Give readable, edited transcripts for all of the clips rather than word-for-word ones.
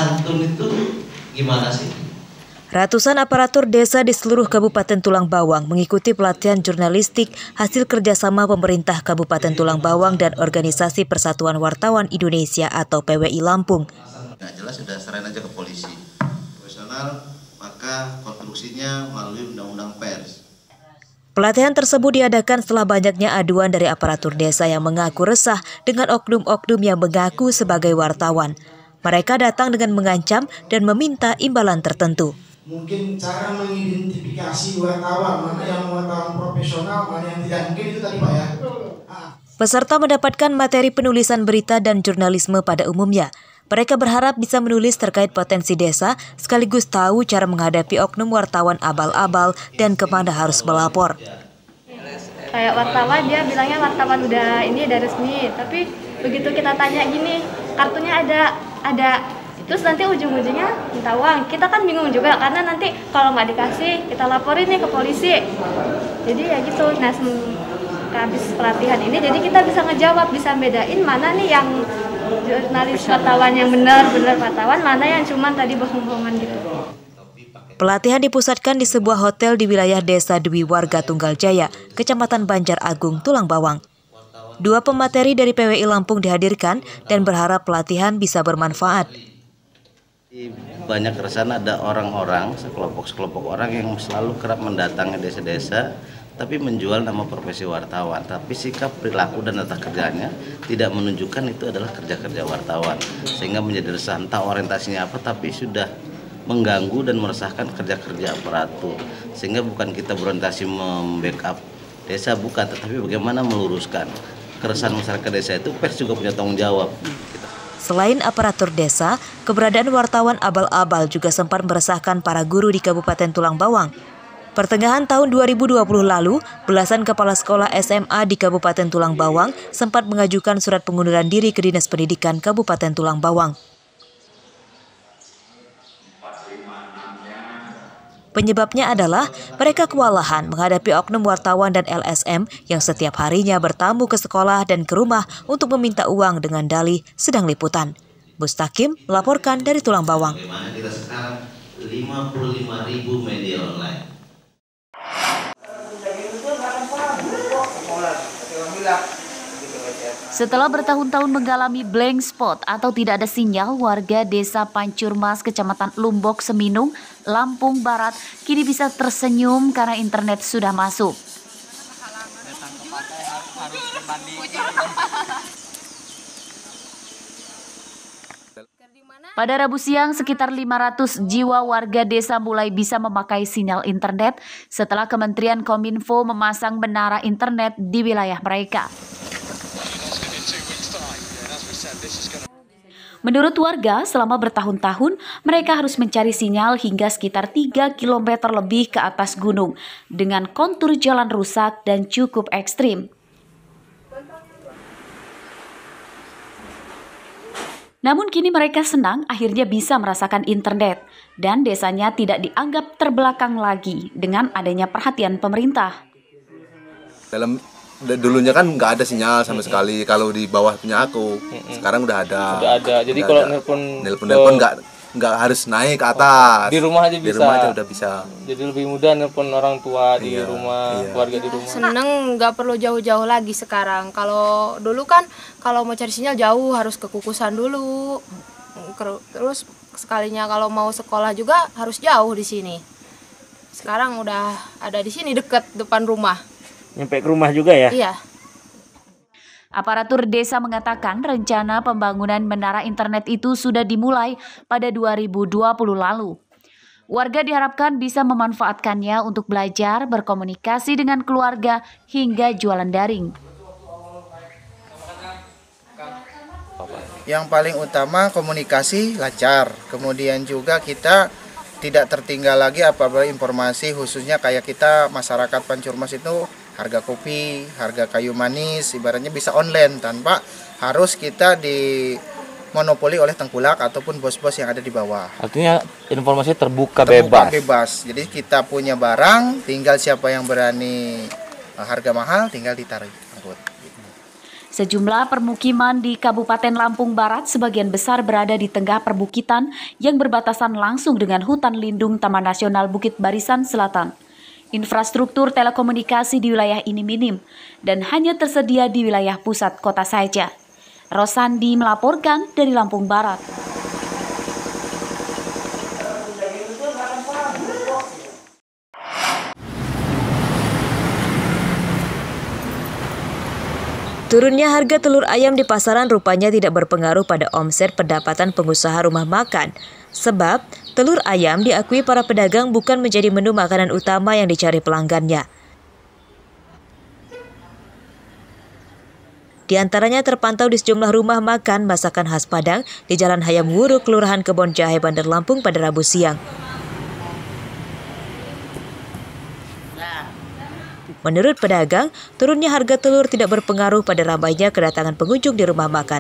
santun itu gimana sih? Ratusan aparatur desa di seluruh Kabupaten Tulang Bawang mengikuti pelatihan jurnalistik hasil kerjasama pemerintah Kabupaten Tulang Bawang dan Organisasi Persatuan Wartawan Indonesia atau PWI Lampung. Nah, jelas sudah serahin aja ke polisi. Profesional, maka konstruksinya melalui undang-undang pers. Pelatihan tersebut diadakan setelah banyaknya aduan dari aparatur desa yang mengaku resah dengan oknum-oknum yang mengaku sebagai wartawan. Mereka datang dengan mengancam dan meminta imbalan tertentu. Mungkin cara mengidentifikasi wartawan, mana yang wartawan profesional, mana yang tidak, mungkin itu tadi Pak ya. Peserta mendapatkan materi penulisan berita dan jurnalisme pada umumnya. Mereka berharap bisa menulis terkait potensi desa, sekaligus tahu cara menghadapi oknum wartawan abal-abal dan kemana harus melapor. Kayak wartawan, dia bilangnya wartawan udah resmi, tapi begitu kita tanya gini, kartunya ada. Terus nanti ujung-ujungnya minta uang. Kita kan bingung juga karena nanti kalau nggak dikasih kita laporin nih ke polisi. Jadi ya gitu. Nah, habis pelatihan ini jadi kita bisa ngejawab, bisa bedain mana nih yang jurnalis wartawan yang benar wartawan, mana yang cuma tadi bohong-bohongan gitu. Pelatihan dipusatkan di sebuah hotel di wilayah Desa Dwi Warga Tunggal Jaya, Kecamatan Banjar Agung, Tulang Bawang. 2 pemateri dari PWI Lampung dihadirkan dan berharap pelatihan bisa bermanfaat. Banyak keresahan ada orang-orang, sekelompok orang yang selalu kerap mendatangi desa-desa, tapi menjual nama profesi wartawan. Tapi sikap, perilaku, dan tata kerjanya tidak menunjukkan itu adalah kerja-kerja wartawan. Sehingga menjadi resah, entah orientasinya apa, tapi sudah mengganggu dan meresahkan kerja-kerja aparatur. Sehingga bukan kita berorientasi membackup desa, bukan, tetapi bagaimana meluruskan. Keresahan masyarakat desa itu pers juga punya tanggung jawab. Selain aparatur desa, keberadaan wartawan abal-abal juga sempat meresahkan para guru di Kabupaten Tulang Bawang. Pertengahan tahun 2020 lalu, belasan kepala sekolah SMA di Kabupaten Tulang Bawang sempat mengajukan surat pengunduran diri ke Dinas Pendidikan Kabupaten Tulang Bawang. Penyebabnya adalah mereka kewalahan menghadapi oknum wartawan dan LSM yang setiap harinya bertamu ke sekolah dan ke rumah untuk meminta uang dengan dalih sedang liputan. Mustaqim melaporkan dari Tulang Bawang. Bagaimana kita sekarang 55.000 media online. Setelah bertahun-tahun mengalami blank spot atau tidak ada sinyal, warga desa Pancurmas, Kecamatan Lumbok, Seminung, Lampung Barat, kini bisa tersenyum karena internet sudah masuk. Pada Rabu siang, sekitar 500 jiwa warga desa mulai bisa memakai sinyal internet setelah Kementerian Kominfo memasang menara internet di wilayah mereka. Menurut warga, selama bertahun-tahun mereka harus mencari sinyal hingga sekitar 3 km lebih ke atas gunung dengan kontur jalan rusak dan cukup ekstrim. Namun kini mereka senang akhirnya bisa merasakan internet dan desanya tidak dianggap terbelakang lagi dengan adanya perhatian pemerintah. Dulunya kan nggak ada sinyal sama sekali kalau di bawah punya aku. Sekarang udah ada. Jadi kalau nelpon nggak harus naik ke atas. Di rumah aja bisa. Di rumah aja udah bisa. Jadi lebih mudah nelpon orang tua di rumah, keluarga di rumah. Seneng, nggak perlu jauh-jauh lagi sekarang. Kalau dulu kan kalau mau cari sinyal jauh harus ke Kukusan dulu. Terus sekalinya kalau mau sekolah juga harus jauh di sini. Sekarang udah ada di sini deket depan rumah. Nyampe ke rumah juga ya? Iya. Aparatur desa mengatakan rencana pembangunan menara internet itu sudah dimulai pada 2020 lalu. Warga diharapkan bisa memanfaatkannya untuk belajar, berkomunikasi dengan keluarga, hingga jualan daring. Yang paling utama komunikasi lancar, kemudian juga kita tidak tertinggal lagi apabila informasi, khususnya kayak kita masyarakat Pancurmas itu harga kopi, harga kayu manis, ibaratnya bisa online tanpa harus kita dimonopoli oleh tengkulak ataupun bos-bos yang ada di bawah. Artinya informasi terbuka bebas. Jadi kita punya barang, tinggal siapa yang berani harga mahal tinggal ditarik angkut. Sejumlah permukiman di Kabupaten Lampung Barat sebagian besar berada di tengah perbukitan yang berbatasan langsung dengan hutan lindung Taman Nasional Bukit Barisan Selatan. Infrastruktur telekomunikasi di wilayah ini minim dan hanya tersedia di wilayah pusat kota saja. Rosandi melaporkan dari Lampung Barat. Turunnya harga telur ayam di pasaran rupanya tidak berpengaruh pada omset pendapatan pengusaha rumah makan. Sebab, telur ayam diakui para pedagang bukan menjadi menu makanan utama yang dicari pelanggannya. Di antaranya terpantau di sejumlah rumah makan masakan khas Padang di Jalan Hayam Wuruk, Kelurahan Kebon Jahe, Bandar Lampung pada Rabu siang. Menurut pedagang, turunnya harga telur tidak berpengaruh pada ramainya kedatangan pengunjung di rumah makan.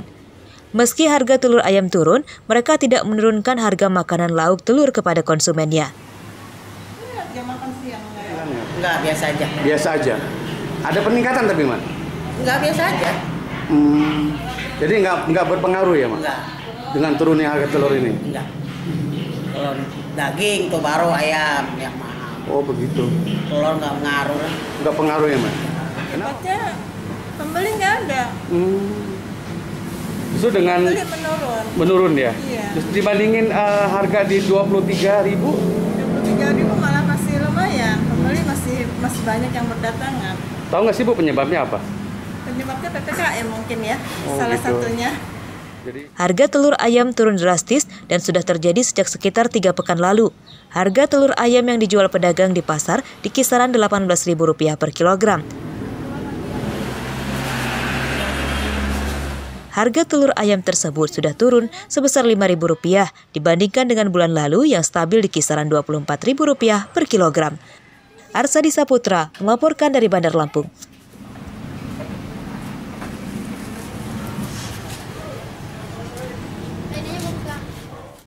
Meski harga telur ayam turun, mereka tidak menurunkan harga makanan lauk telur kepada konsumennya. Enggak, biasa aja. Biasa aja. Ada peningkatan tapi, Mak? Enggak, biasa aja. Jadi enggak berpengaruh ya, Mak? Enggak. Dengan turunnya harga telur ini? Enggak. Kalau daging tuh baru ayam yang mahal. Oh begitu. Telur nggak pengaruh. Nggak pengaruh ya, Mas? Kenapa? Pembeli nggak ada. Justru dengan pembeli menurun ya? Iya. Terus dibandingin harga di 23.000? 23.000 malah masih lumayan. Pembeli masih banyak yang berdatangan. Tahu nggak sih Bu penyebabnya apa? Penyebabnya PPKM mungkin ya, salah gitu. satunya. Harga telur ayam turun drastis dan sudah terjadi sejak sekitar 3 pekan lalu. Harga telur ayam yang dijual pedagang di pasar di kisaran Rp18.000 per kilogram. Harga telur ayam tersebut sudah turun sebesar Rp5.000 dibandingkan dengan bulan lalu yang stabil di kisaran Rp24.000 per kilogram. Arsadi Saputra melaporkan dari Bandar Lampung.